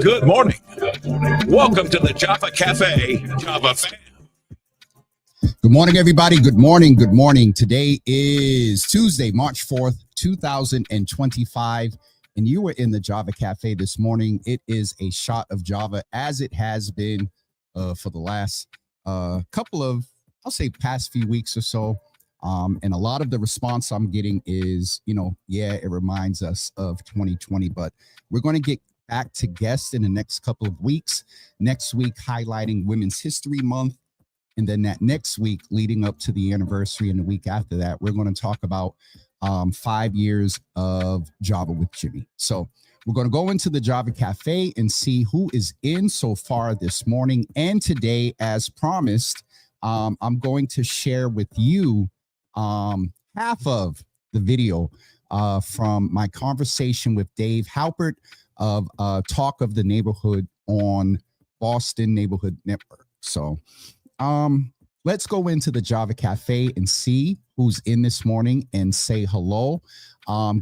Good morning. Welcome to the Java Cafe, Java fam. Good morning, everybody. Good morning. Good morning. Today is Tuesday, March 4th, 2025, and you were in the Java Cafe this morning. It is a shot of Java, as it has been for the last couple of, I'll say, past few weeks or so. And a lot of the response I'm getting is, it reminds us of 2020, but we're going to get back to guests in the next couple of weeks. Next week, highlighting Women's History Month. And then that next week, leading up to the anniversary, and the week after that, we're going to talk about 5 years of Java with Jimmy. So we're going to go into the Java Cafe and see who is in so far this morning. And today, as promised, I'm going to share with you half of the video from my conversation with Dave Halpert of Talk of the Neighborhood on Boston Neighborhood Network. So let's go into the Java Cafe and see who's in this morning and say hello.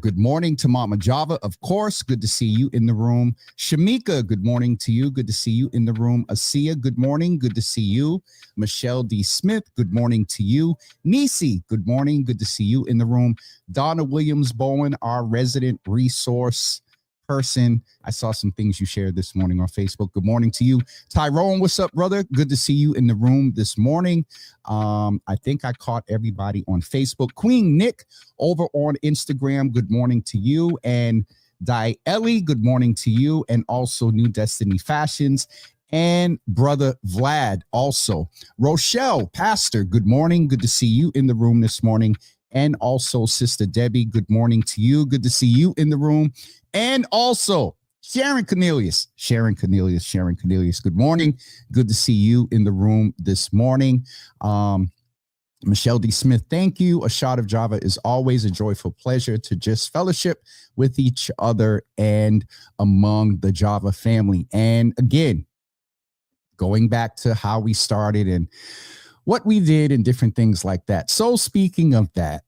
Good morning to Mama Java, of course. Good to see you in the room. Shamika, good morning to you. Good to see you in the room. Asia, good morning. Good to see you. Michelle D. Smith, good morning to you. Nisi, good morning. Good to see you in the room. Donna Williams Bowen, our resident resource person. I saw some things you shared this morning on Facebook. Good morning to you. Tyrone, what's up, brother? Good to see you in the room this morning. I think I caught everybody on Facebook. Queen Nick over on Instagram, good morning to you. And Ellie, good morning to you. And also New Destiny Fashions. And brother Vlad also. Rochelle, Pastor, good morning. Good to see you in the room this morning. And also Sister Debbie, good morning to you. Good to see you in the room. And also Sharon Cornelius, good morning. Good to see you in the room this morning. Michelle D. Smith, thank you. A shot of Java is always a joyful pleasure to just fellowship with each other and among the Java family. And again, going back to how we started and what we did and different things like that. So speaking of that,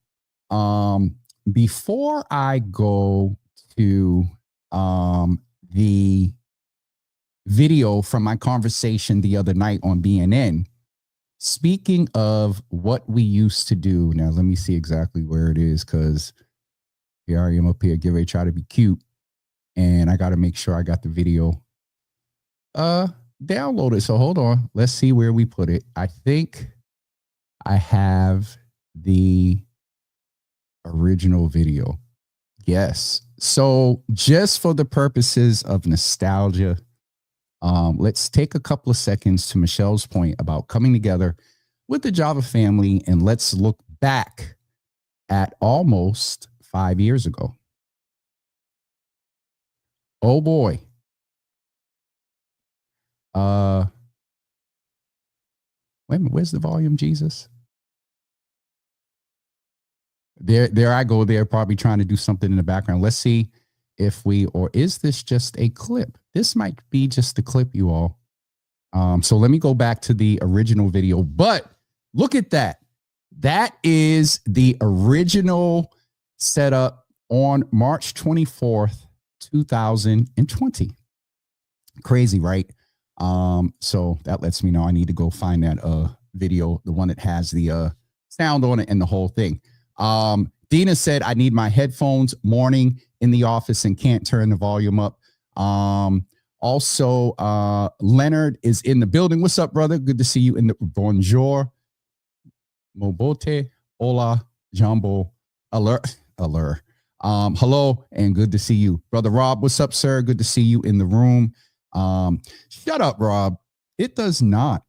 before I go to the video from my conversation the other night on BNN, speaking of what we used to do. Now, let me see exactly where it is, because here I am up here, get ready to try to be cute. And I got to make sure I got the video downloaded. So hold on. Let's see where we put it. I think I have the original video. Yes. So just for the purposes of nostalgia, let's take a couple of seconds to Michelle's point about coming together with the Java family, and let's look back at almost 5 years ago. Oh boy. Wait a minute, where's the volume, Jesus? There I go. They're probably trying to do something in the background. Let's see if or is this just a clip? This might be just a clip, you all. So let me go back to the original video, but look at that. That is the original setup on March 24th, 2020. Crazy, right? So that lets me know I need to go find that video, the one that has the sound on it and the whole thing. Dina said, I need my headphones, morning in the office and can't turn the volume up. Also, Leonard is in the building. What's up, brother? Good to see you in the bonjour. Mobote, hola, jambo, alert. Hello, and good to see you. Brother Rob, what's up, sir? Good to see you in the room. Shut up, Rob. It does not.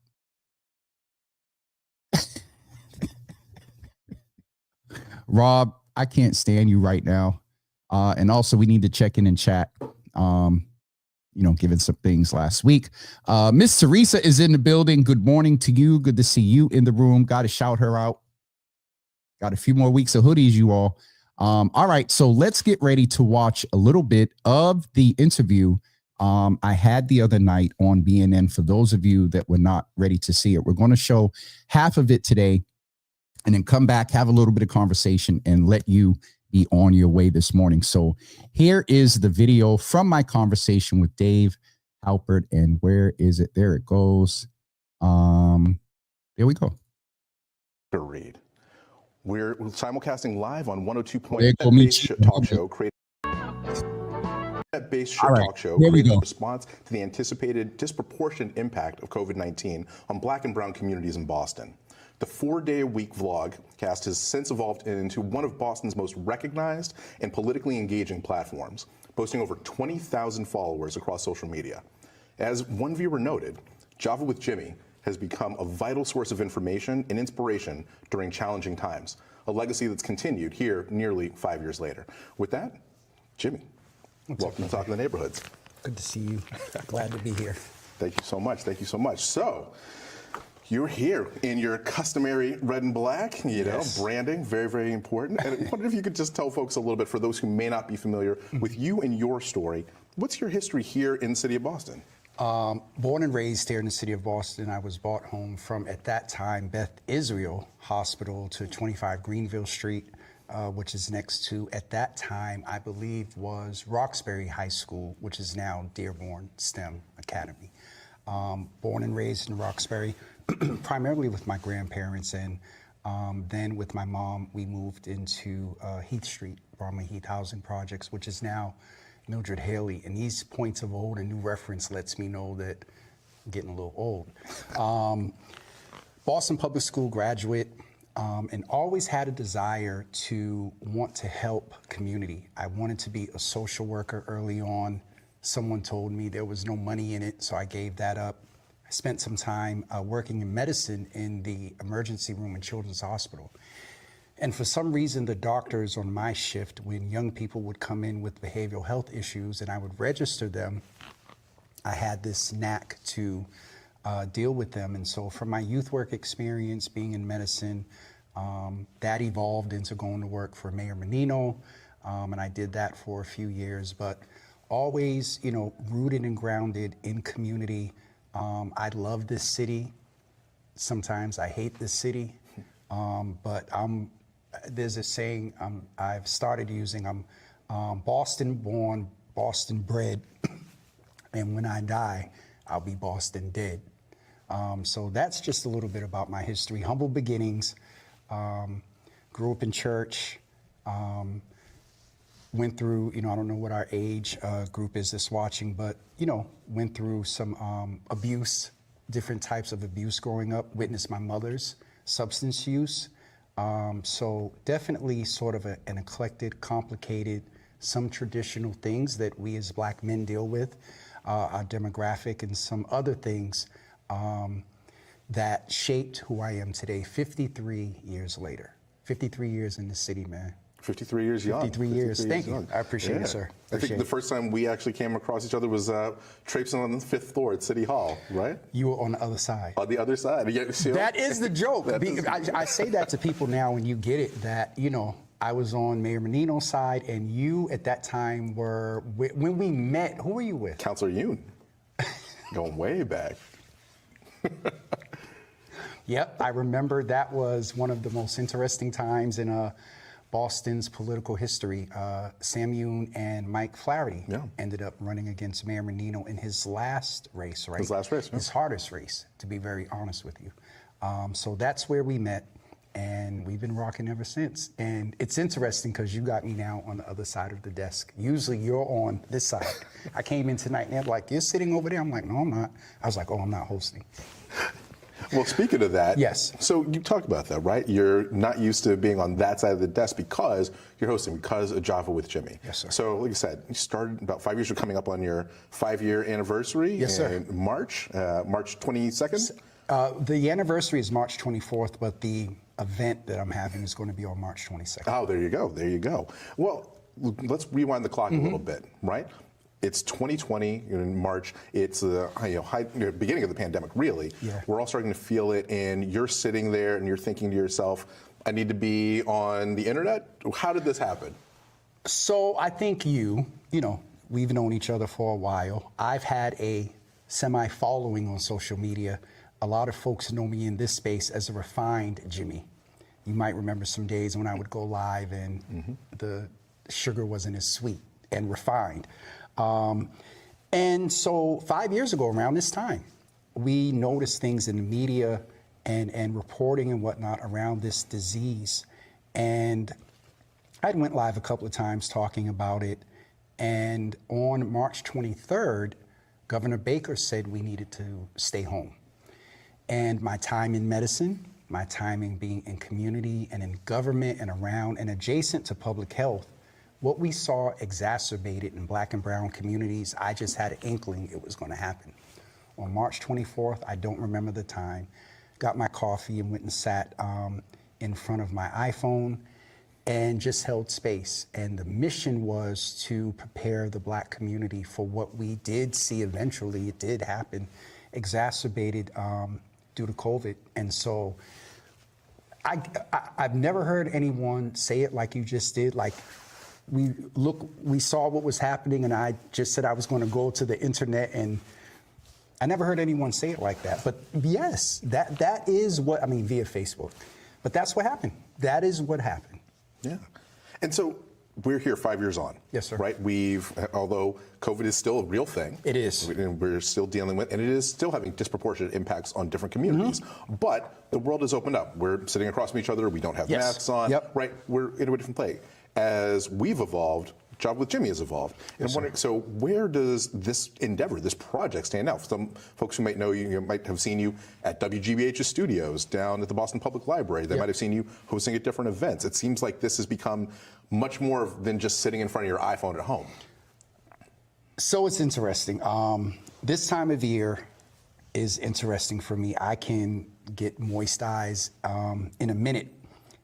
Rob, I can't stand you right now. And also we need to check in and chat. Given some things last week. Miss Teresa is in the building. Good morning to you. Good to see you in the room. Got to shout her out. Got a few more weeks of hoodies, you all. All right, so let's get ready to watch a little bit of the interview I had the other night on BNN. For those of you that were not ready to see it, we're going to show half of it today and then come back, have a little bit of conversation, and let you be on your way this morning. So here is the video from my conversation with Dave Halpert. And where is it? There it goes. There we go. Read. We're simulcasting live on 102.8 Talk Show. Base Talk Show created a response to the anticipated disproportionate impact of COVID-19 on Black and brown communities in Boston. The 4-day-a-week vlog cast has since evolved into one of Boston's most recognized and politically engaging platforms, boasting over 20,000 followers across social media. As one viewer noted, Java with Jimmy has become a vital source of information and inspiration during challenging times, a legacy that's continued here nearly 5 years later. With that, Jimmy, welcome to Talking the Neighborhoods. Good to see you. Glad to be here. Thank you so much. Thank you so much. So, you're here in your customary red and black, Yes. branding, very, very important. And I wonder if you could just tell folks a little bit, for those who may not be familiar with you and your story, what's your history here in the city of Boston? Born and raised here in the city of Boston. I was brought home from, at that time, Beth Israel Hospital to 25 Greenville Street, which is next to, at that time, I believe was Roxbury High School, which is now Dearborn STEM Academy. Born and raised in Roxbury, primarily with my grandparents, and then with my mom, we moved into Heath Street, Bromley Heath Housing Projects, which is now Mildred Haley. And these points of old and new reference lets me know that I'm getting a little old. Boston Public School graduate, and always had a desire to want to help community. I wanted to be a social worker early on. Someone told me there was no money in it, so I gave that up. I spent some time working in medicine in the emergency room in Children's Hospital. And for some reason, the doctors on my shift, when young people would come in with behavioral health issues and I would register them, I had this knack to deal with them. And so from my youth work experience being in medicine, that evolved into going to work for Mayor Menino. And I did that for a few years, but always, rooted and grounded in community. I love this city. Sometimes I hate this city, but there's a saying I've started using. I'm Boston born, Boston bred, and when I die, I'll be Boston dead. So that's just a little bit about my history. Humble beginnings, grew up in church, went through, I don't know what our age group is that's watching, but, went through some abuse, different types of abuse growing up, witnessed my mother's substance use. So definitely sort of an eclectic, complicated, some traditional things that we as Black men deal with, our demographic, and some other things that shaped who I am today, 53 years later. 53 years in the city, man. 53 years young. 53 years. Thank you. Young. I appreciate it, sir. I think the first time we actually came across each other was traipsing on the 5th floor at City Hall, right? You were on the other side. On the other side. Yeah, see, That is the joke. That is- I say that to people now when you get it, that, you know, I was on Mayor Menino's side, and you at that time were, when we met, who were you with? Councilor Yoon. Going way back. Yep, I remember that was one of the most interesting times in Boston's political history. Sam Yoon and Mike Flaherty ended up running against Mayor Menino in his last race, right? His last race, yeah. His hardest race, to be very honest with you. So that's where we met, and we've been rocking ever since. And it's interesting because you got me now on the other side of the desk. Usually you're on this side. I came in tonight and they're like, you're sitting over there? I'm like, no, I'm not. I was like, oh, I'm not hosting. Well, speaking of that, yes. So you talked about that, right? You're not used to being on that side of the desk because you're hosting, because of Java with Jimmy. Yes, sir. So, like you said, you started about 5 years. You're coming up on your 5-year anniversary. Yes, sir. In March 22nd. The anniversary is March 24th, but the event that I'm having is going to be on March 22nd. Oh, there you go. There you go. Well, let's rewind the clock a little bit, right? It's 2020 in March. It's the beginning of the pandemic, really. Yeah. We're all starting to feel it, and you're sitting there and you're thinking to yourself, I need to be on the internet? How did this happen? So I think you know, we've known each other for a while. I've had a semi-following on social media. A lot of folks know me in this space as a refined Jimmy. You might remember some days when I would go live and the sugar wasn't as sweet and refined. And so 5 years ago, around this time, we noticed things in the media and reporting and whatnot around this disease. And I went live a couple of times talking about it. And on March 23rd, Governor Baker said we needed to stay home. And my time in medicine, my time in being in community and in government and around and adjacent to public health, what we saw exacerbated in Black and brown communities, I just had an inkling it was going to happen. On March 24th, I don't remember the time, got my coffee and went and sat in front of my iPhone and just held space. And the mission was to prepare the Black community for what we did see eventually, it did happen, exacerbated due to COVID. And so I've never heard anyone say it like you just did. Like, we saw what was happening, and I just said I was going to go to the internet, and I never heard anyone say it like that. But yes, that is what, I mean, via Facebook. But that's what happened. That is what happened. Yeah. And so we're here 5 years on. Yes, sir. Right? Although COVID is still a real thing. It is. We're still dealing with, and it is still having disproportionate impacts on different communities. But the world has opened up. We're sitting across from each other. We don't have masks on. Yep. Right? We're in a different place. As we've evolved, Job with Jimmy has evolved. And I'm wondering, so where does this endeavor, this project stand out? Some folks who might know you might have seen you at WGBH's studios down at the Boston Public Library. They might have seen you hosting at different events. It seems like this has become much more than just sitting in front of your iPhone at home. So it's interesting. This time of year is interesting for me. I can get moist eyes in a minute.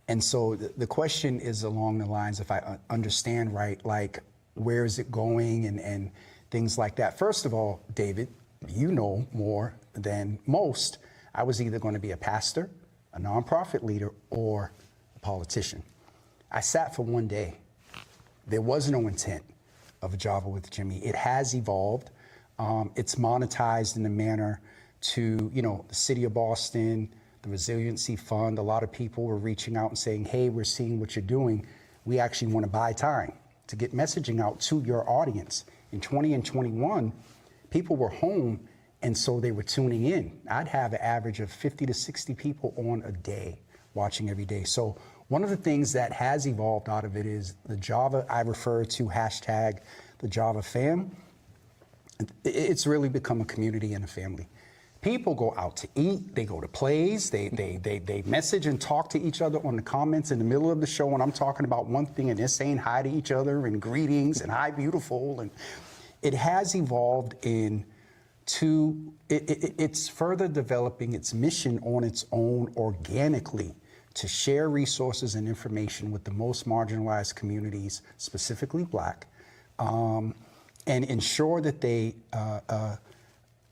And so the question is along the lines, if I understand right, like, where is it going and things like that. First of all, David, you know more than most, I was either going to be a pastor, a nonprofit leader, or a politician. I sat for one day. There was no intent of Java with Jimmy. It has evolved. It's monetized in a manner to, the city of Boston, the Resiliency Fund. A lot of people were reaching out and saying, hey, we're seeing what you're doing. We actually want to buy time to get messaging out to your audience. In 20 and 21, people were home, and so they were tuning in. I'd have an average of 50 to 60 people on a day watching every day. So one of the things that has evolved out of it is the Java, I refer to hashtag the Java fam. It's really become a community and a family. People go out to eat, they go to plays, they message and talk to each other on the comments in the middle of the show, and I'm talking about one thing and they're saying hi to each other and greetings and hi beautiful. And it has evolved it's further developing its mission on its own organically to share resources and information with the most marginalized communities, specifically Black, and ensure that they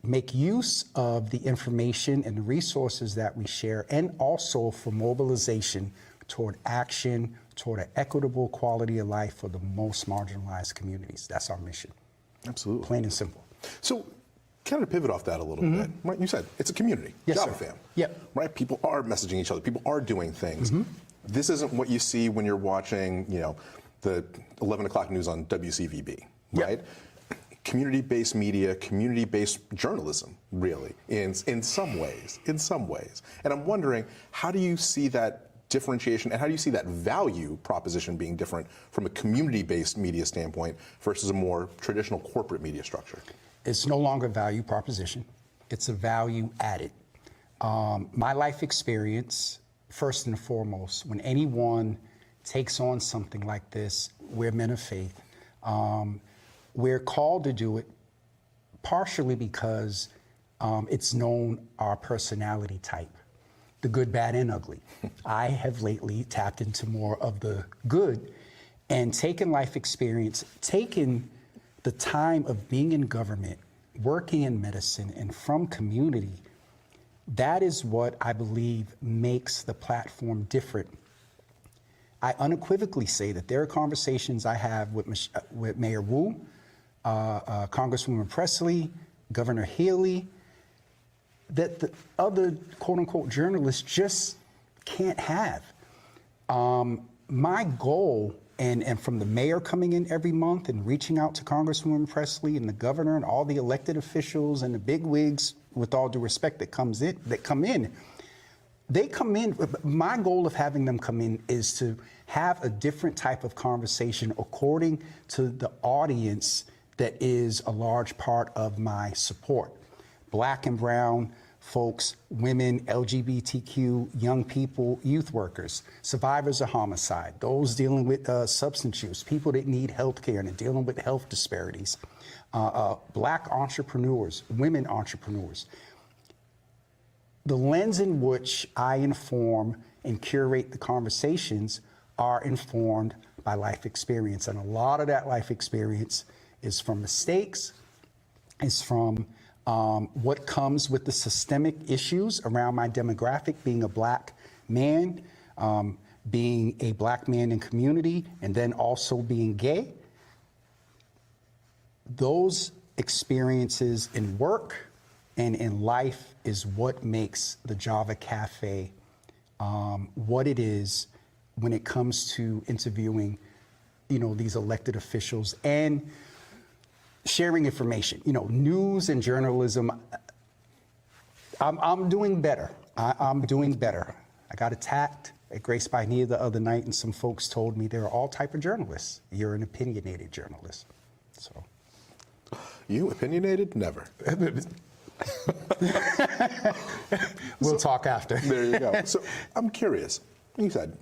make use of the information and the resources that we share, and also for mobilization toward action, toward an equitable quality of life for the most marginalized communities. That's our mission. Absolutely. Plain and simple. So, kind of pivot off that a little bit, right? You said it's a community, Yes, Java sir. fam. Yep. Right? People are messaging each other. People are doing things. This isn't what you see when you're watching, the 11 o'clock news on WCVB, Yep. right? Community-based media, community-based journalism, really, in some ways. And I'm wondering, how do you see that differentiation, and how do you see that value proposition being different from a community-based media standpoint versus a more traditional corporate media structure? It's no longer a value proposition. It's a value added. My life experience, first and foremost, when anyone takes on something like this, we're men of faith. We're called to do it partially because it's known our personality type, the good, bad, and ugly. I have lately tapped into more of the good and taken life experience, taken the time of being in government, working in medicine, and from community. That is what I believe makes the platform different. I unequivocally say that there are conversations I have with Mayor Wu, Congresswoman Presley, Governor Haley, that the other quote-unquote journalists just can't have. My goal, and from the mayor coming in every month and reaching out to Congresswoman Presley and the governor and all the elected officials and the big wigs, with all due respect, that come in. My goal of having them come in is to have a different type of conversation according to the audience that is a large part of my support. Black and brown folks, women, LGBTQ, young people, youth workers, survivors of homicide, those dealing with substance use, people that need health care and are dealing with health disparities, Black entrepreneurs, women entrepreneurs. The lens in which I inform and curate the conversations are informed by life experience. And a lot of that life experience is from mistakes, is from what comes with the systemic issues around my demographic, being a Black man, being a Black man in community, and then also being gay. Those experiences in work and in life is what makes the Java Cafe what it is when it comes to interviewing, these elected officials and sharing information. News and journalism. I'm doing better. I'm doing better. I got attacked at Grace by Nia the other night, and some folks told me there are all type of journalists. You're an opinionated journalist. So. You opinionated? Never. We'll talk after. There you go. So I'm curious. You said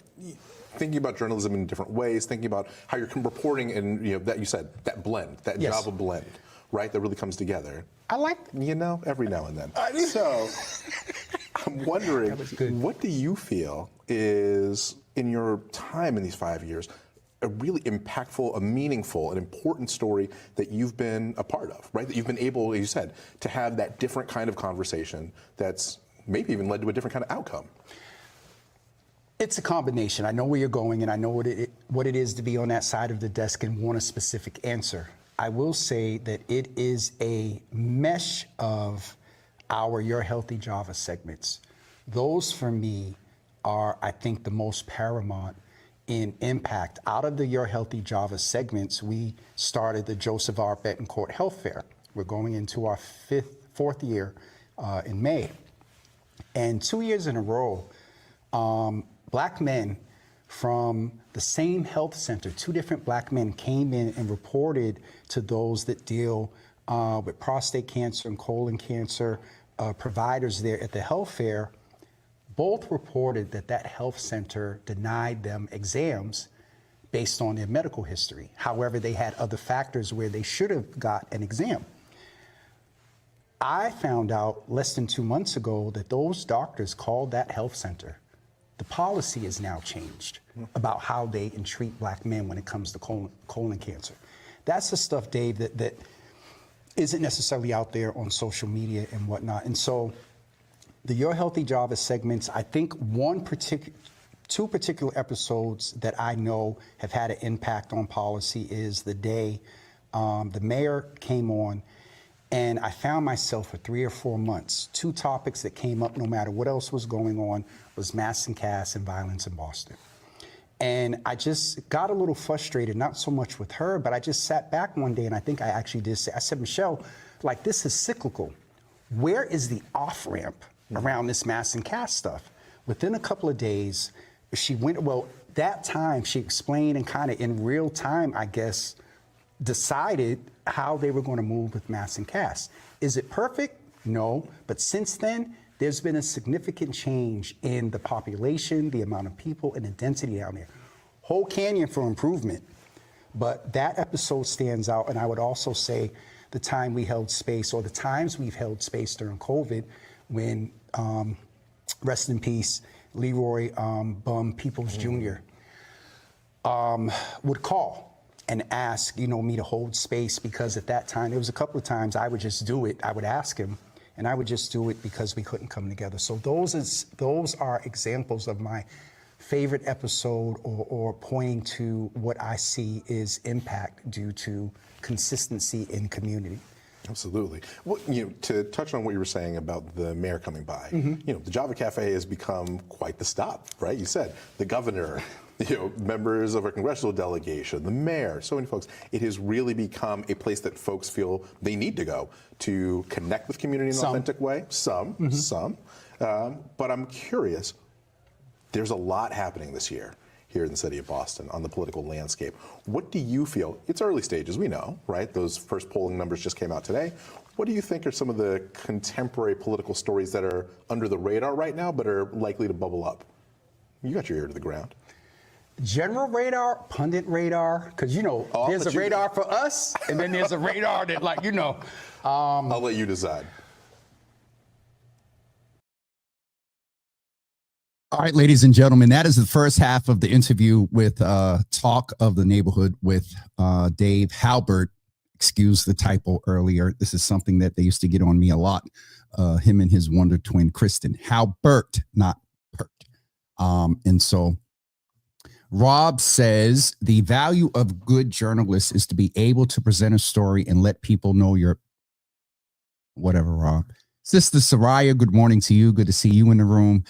thinking about journalism in different ways, thinking about how you're reporting, and that you said that blend, that Yes. Java blend, right? That really comes together. I like. Every now and then. So I'm wondering, what do you feel is, in your time in these 5 years, a really impactful, a meaningful, an important story that you've been a part of, right? That you've been able, as you said, to have that different kind of conversation that's maybe even led to a different kind of outcome. It's a combination. I know where you're going, and I know what it is to be on that side of the desk and want a specific answer. I will say that it is a mesh of our Your Healthy Java segments. Those, for me, are, I think, the most paramount in impact. Out of the Your Healthy Java segments, we started the Joseph R. Betancourt Health Fair. We're going into our fourth year in May. And 2 years in a row, Black men from the same health center, two different Black men came in and reported to those that deal with prostate cancer and colon cancer, providers there at the health fair both reported that that health center denied them exams based on their medical history. However, they had other factors where they should have got an exam. I found out less than 2 months ago that those doctors called that health center. The policy is now changed about how they treat black men when it comes to colon cancer. That's the stuff, Dave, that isn't necessarily out there on social media and whatnot. And so the Your Healthy Java segments, I think two particular episodes that I know have had an impact on policy is the day the mayor came on, and I found myself for 3 or 4 months, 2 topics that came up no matter what else was going on was mass and casts and violence in Boston. And I just got a little frustrated, not so much with her, but I just sat back one day and I think I actually did say, I said, Michelle, like, this is cyclical. Where is the off-ramp around this mass and cast stuff? Within a couple of days, she went, well, that time she explained and kind of in real time, I guess, decided how they were going to move with mass and cast. Is it perfect? No. But since then, there's been a significant change in the population, the amount of people, and the density down there. Whole canyon for improvement. But that episode stands out. And I would also say the time we held space, or the times we've held space during COVID, when, rest in peace, Leroy Bum Peoples Jr. Would call and ask, me to hold space, because at that time, there was a couple of times I would just do it. I would ask him, and I would just do it because we couldn't come together. So those are examples of my favorite episode, or pointing to what I see is impact due to consistency in community. Absolutely. Well, to touch on what you were saying about the mayor coming by, the Java Cafe has become quite the stop, right? You said the governor, members of our congressional delegation, the mayor, so many folks. It has really become a place that folks feel they need to go to connect with community in an authentic way. Some. But I'm curious, there's a lot happening this year here in the city of Boston on the political landscape. What do you feel? It's early stages, we know, right? Those first polling numbers just came out today. What do you think are some of the contemporary political stories that are under the radar right now, but are likely to bubble up? You got your ear to the ground. General radar, pundit radar, because there's a radar for us, and then there's a radar that, I'll let you decide. All right, ladies and gentlemen, that is the first half of the interview with Talk of the Neighborhood with Dave Halbert. Excuse the typo earlier. This is something that they used to get on me a lot. Him and his wonder twin, Kristen. Halbert, not Pert. And so Rob says the value of good journalists is to be able to present a story and let people know your whatever, Rob. Sister Soraya, good morning to you. Good to see you in the room.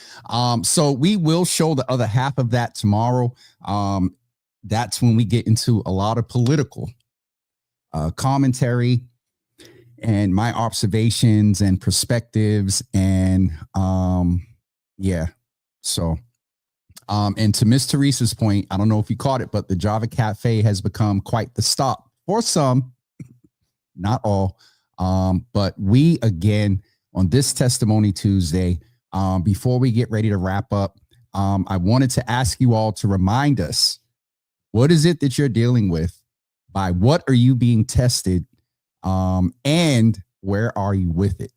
So we will show the other half of that tomorrow. That's when we get into a lot of political commentary and my observations and perspectives. And so and to Miss Teresa's point, I don't know if you caught it, but the Java Cafe has become quite the stop for some, not all. But we, again, on this Testimony Tuesday, before we get ready to wrap up, I wanted to ask you all to remind us, what is it that you're dealing with? By what are you being tested? And where are you with it?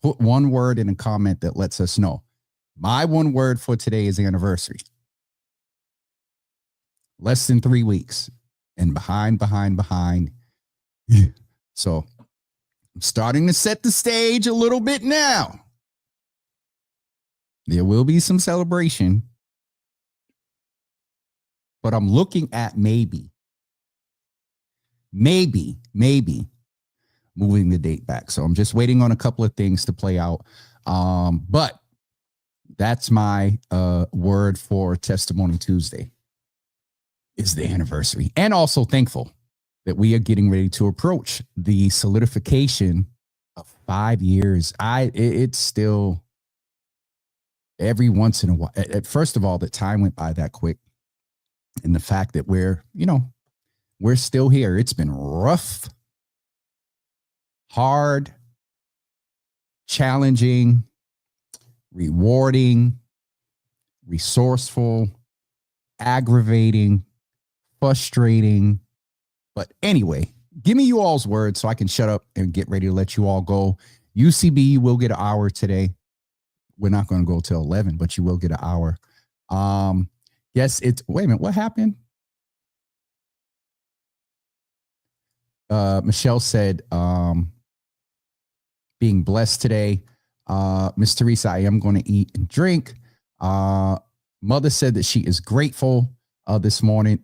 Put one word in a comment that lets us know. My one word for today is anniversary. Less than 3 weeks and behind. So I'm starting to set the stage a little bit now. There will be some celebration, but I'm looking at maybe moving the date back. So I'm just waiting on a couple of things to play out. But that's my word for Testimony Tuesday, is the anniversary. And also thankful that we are getting ready to approach the solidification of 5 years. It's still every once in a while. First of all, the time went by that quick. And the fact that we're still here. It's been rough, hard, challenging, rewarding, resourceful, aggravating, frustrating. But anyway, give me you all's words so I can shut up and get ready to let you all go. UCB will get an hour today. We're not going to go till 11, but you will get an hour. Yes, it's wait a minute. What happened? Michelle said, being blessed today. Miss Teresa, I am going to eat and drink. Mother said that she is grateful this morning.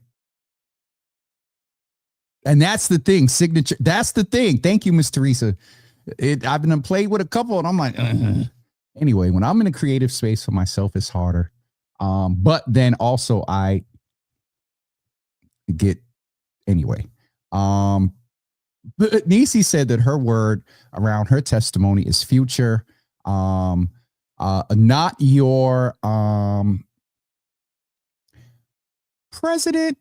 And that's the thing, signature. That's the thing. Thank you, Miss Teresa. I've been played with a couple and I'm like, Anyway, when I'm in a creative space for myself, it's harder. But then also I get, anyway. But Nisi said that her word around her testimony is future. Not your President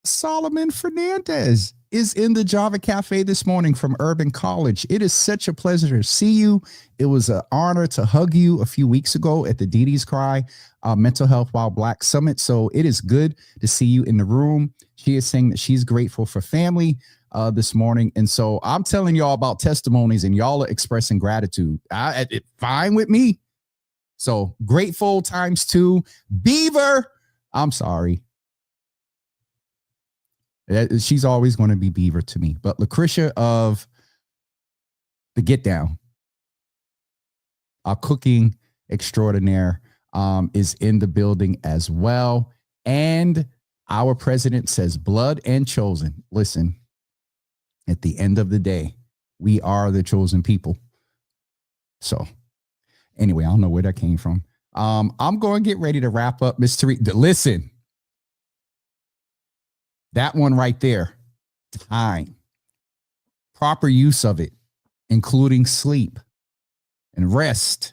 Solomon Fernandez is in the Java Cafe this morning from Urban College. It is such a pleasure to see you. It was an honor to hug you a few weeks ago at the Dee Dee's Cry Mental Health While Black Summit. So it is good to see you in the room. She is saying that she's grateful for family this morning. And so I'm telling y'all about testimonies and y'all are expressing gratitude. Fine with me. So grateful times two. Beaver. I'm sorry. She's always going to be Beaver to me. But Lucretia of the Get Down, our cooking extraordinaire, is in the building as well. And our president says blood and chosen. Listen, at the end of the day, we are the chosen people. So anyway, I don't know where that came from. I'm going to get ready to wrap up, Miss Teresa. Listen. That one right there, time, proper use of it, including sleep and rest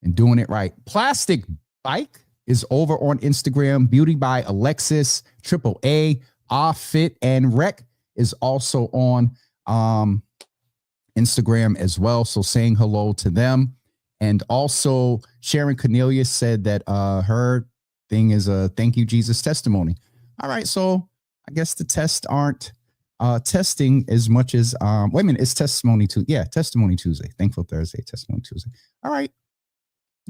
and doing it right. Plastic Bike is over on Instagram. Beauty by Alexis, AAA, Fit and Rec is also on Instagram as well. So saying hello to them. And also Sharon Cornelius said that her thing is a thank you, Jesus testimony. All right, so I guess the tests aren't testing as much as wait a minute, it's Testimony Tuesday. Yeah, Testimony Tuesday. Thankful Thursday, Testimony Tuesday. All right.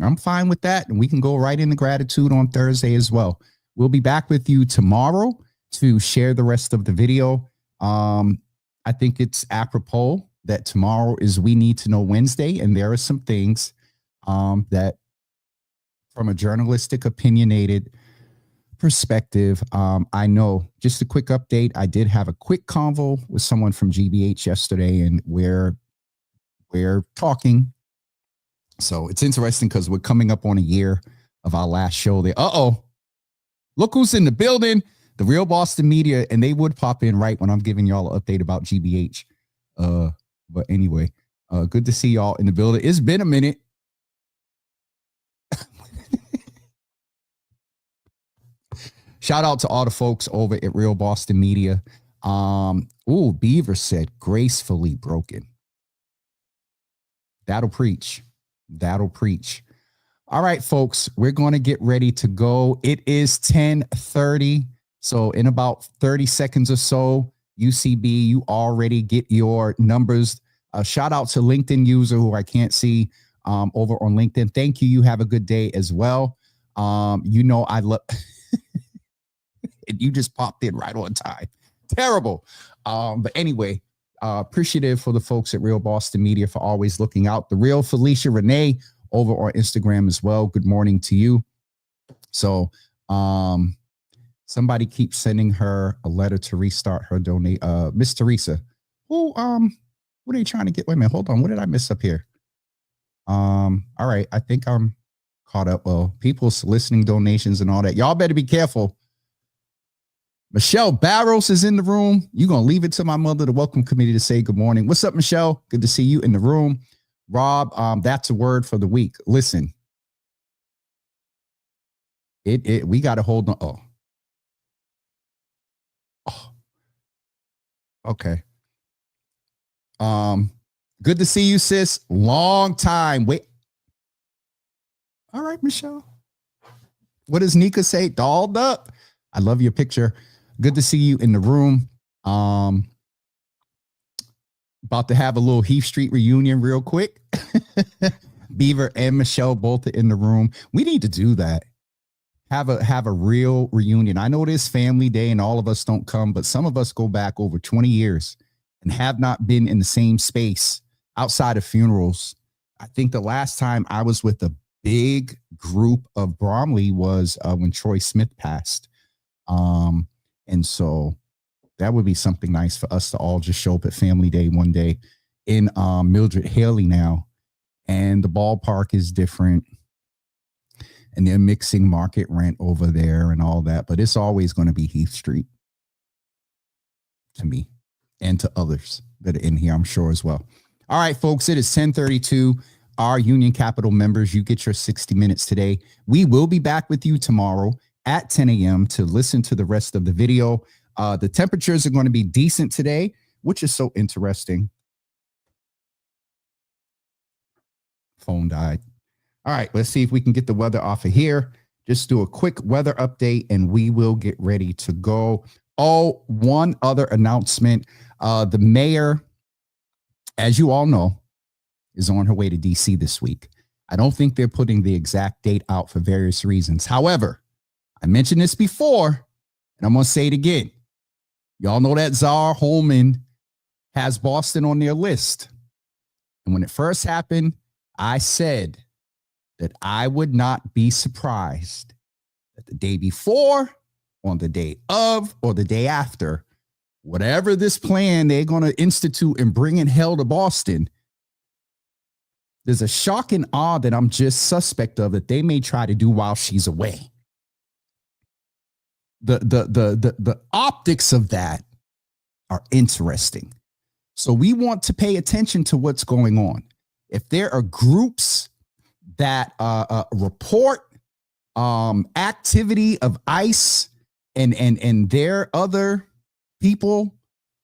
I'm fine with that. And we can go right into gratitude on Thursday as well. We'll be back with you tomorrow to share the rest of the video. I think it's apropos that tomorrow is We Need to Know Wednesday, and there are some things that from a journalistic, opinionated perspective, I know. Just a quick update. I did have a quick convo with someone from GBH yesterday, and we're talking. So it's interesting because we're coming up on a year of our last show there. Look who's in the building, the Real Boston Media, and they would pop in right when I'm giving y'all an update about GBH. But anyway, good to see y'all in the building. It's been a minute. Shout out to all the folks over at Real Boston Media. Beaver said gracefully broken. That'll preach. That'll preach. All right, folks, we're going to get ready to go. It is 10:30. So in about 30 seconds or so, UCB, you already get your numbers. Shout out to LinkedIn user who I can't see over on LinkedIn. Thank you. You have a good day as well. You know, I love... You just popped in right on time. Terrible. But anyway, appreciative for the folks at Real Boston Media for always looking out. The Real Felicia Renee over on Instagram as well. Good morning to you. So somebody keeps sending her a letter to restart her donate. Miss Teresa, what are you trying to get? Wait a minute, hold on. What did I miss up here? All right, I think I'm caught up. Well, people soliciting donations and all that. Y'all better be careful. Michelle Barros is in the room. You're going to leave it to my mother, the welcome committee, to say good morning. What's up, Michelle? Good to see you in the room. Rob, that's a word for the week. Listen, we got to hold on. Oh, okay. Good to see you, sis. Long time. Wait. All right, Michelle. What does Nika say? Dolled up. I love your picture. Good to see you in the room. About to have a little Heath Street reunion real quick. Beaver and Michelle both are in the room. We need to do that. Have a real reunion. I know it is family day and all of us don't come, but some of us go back over 20 years and have not been in the same space outside of funerals. I think the last time I was with a big group of Bromley was when Troy Smith passed. And so that would be something nice for us to all just show up at family day one day in Mildred Haley now. And the ballpark is different. And they're mixing market rent over there and all that. But it's always going to be Heath Street to me and to others that are in here, I'm sure as well. All right, folks, it is 10:32. Our Union Capital members, you get your 60 minutes today. We will be back with you tomorrow at 10 a.m. to listen to the rest of the video. The temperatures are going to be decent today, which is so interesting. Phone died. All right, let's see if we can get the weather off of here. Just do a quick weather update and we will get ready to go. Oh, one other announcement. The mayor, as you all know, is on her way to DC this week. I don't think they're putting the exact date out for various reasons. However, I mentioned this before, and I'm going to say it again. Y'all know that Czar Holman has Boston on their list. And when it first happened, I said that I would not be surprised that the day before, on the day of, or the day after, whatever this plan they're going to institute and bring in hell to Boston, there's a shock and awe that I'm just suspect of that they may try to do while she's away. The optics of that are interesting. So we want to pay attention to what's going on. If there are groups that report activity of ICE and their other people,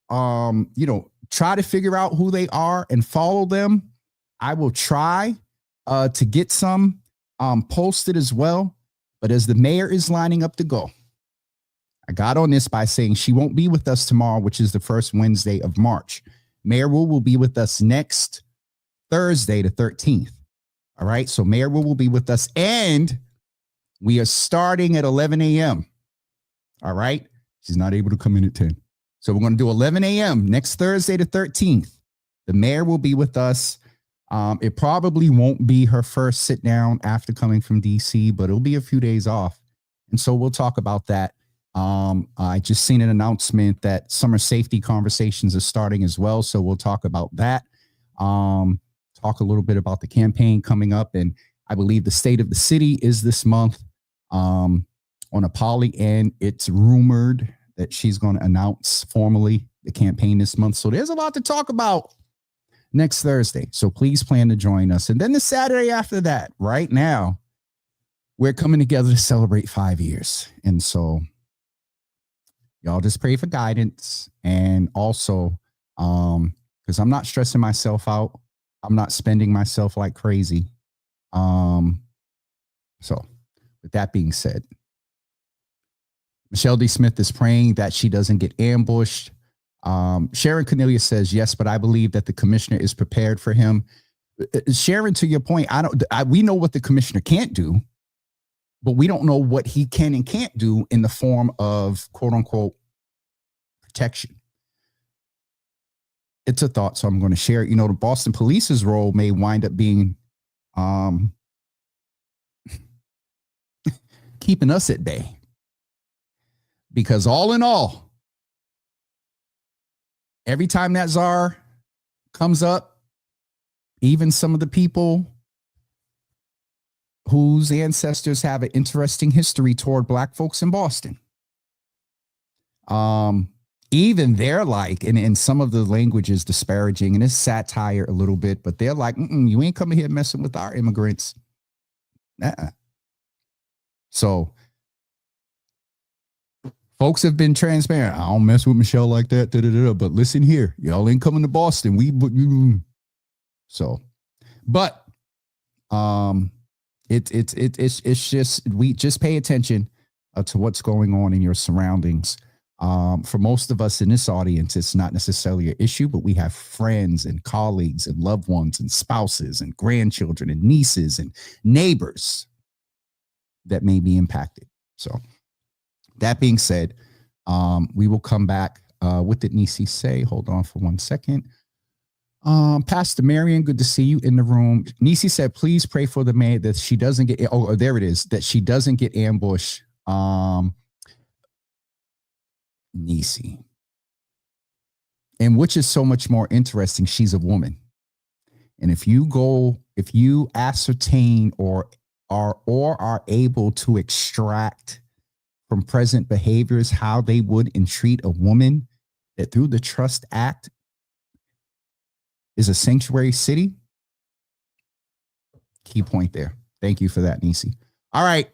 try to figure out who they are and follow them. I will try to get some posted as well. But as the mayor is lining up to go, I got on this by saying she won't be with us tomorrow, which is the first Wednesday of March. Mayor Wu will be with us next Thursday, the 13th. All right. So Mayor Wu will be with us and we are starting at 11 a.m. All right. She's not able to come in at 10. So we're going to do 11 a.m. next Thursday, the 13th. The mayor will be with us. It probably won't be her first sit down after coming from DC, but it'll be a few days off. And so we'll talk about that. I just seen an announcement that summer safety conversations are starting as well. So we'll talk about that. Talk a little bit about the campaign coming up. And I believe the state of the city is this month on a poly, and it's rumored that she's going to announce formally the campaign this month. So there's a lot to talk about next Thursday. So please plan to join us. And then the Saturday after that, right now, we're coming together to celebrate 5 years. And so y'all just pray for guidance. And also, because I'm not stressing myself out. I'm not spending myself like crazy. So with that being said, Michelle D. Smith is praying that she doesn't get ambushed. Sharon Cornelia says, yes, but I believe that the commissioner is prepared for him. Sharon, to your point, we know what the commissioner can't do, but we don't know what he can and can't do in the form of quote unquote protection. It's a thought, so I'm going to share it. The Boston Police's role may wind up being keeping us at bay. Because all in all, every time that czar comes up, even some of the people whose ancestors have an interesting history toward Black folks in Boston, even they're like, and in some of the language is disparaging and it's satire a little bit, but they're like, you ain't coming here messing with our immigrants. So folks have been transparent. I don't mess with Michelle like that. But listen here, y'all ain't coming to Boston. So, but it's just, we just pay attention to what's going on in your surroundings. For most of us in this audience, it's not necessarily an issue, but we have friends and colleagues and loved ones and spouses and grandchildren and nieces and neighbors that may be impacted. So that being said, we will come back. What did Nisi say? Hold on for 1 second. Pastor Marion, good to see you in the room. Nisi said, please pray for the man that she doesn't get, oh, there it is, that she doesn't get ambushed. Nisi. And which is so much more interesting, she's a woman. And if you ascertain or are able to extract from present behaviors how they would entreat a woman that through the Trust Act is a sanctuary city. Key point there. Thank you for that, Nisi. All right.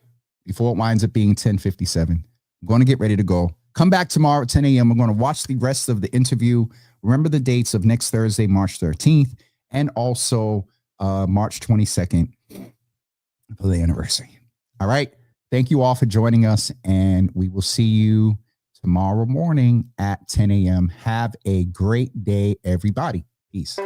Before it winds up being 10:57, I'm going to get ready to go. Come back tomorrow at 10 a.m. We're going to watch the rest of the interview. Remember the dates of next Thursday, March 13th, and also March 22nd for the anniversary. All right. Thank you all for joining us, and we will see you tomorrow morning at 10 a.m. Have a great day, everybody. Peace.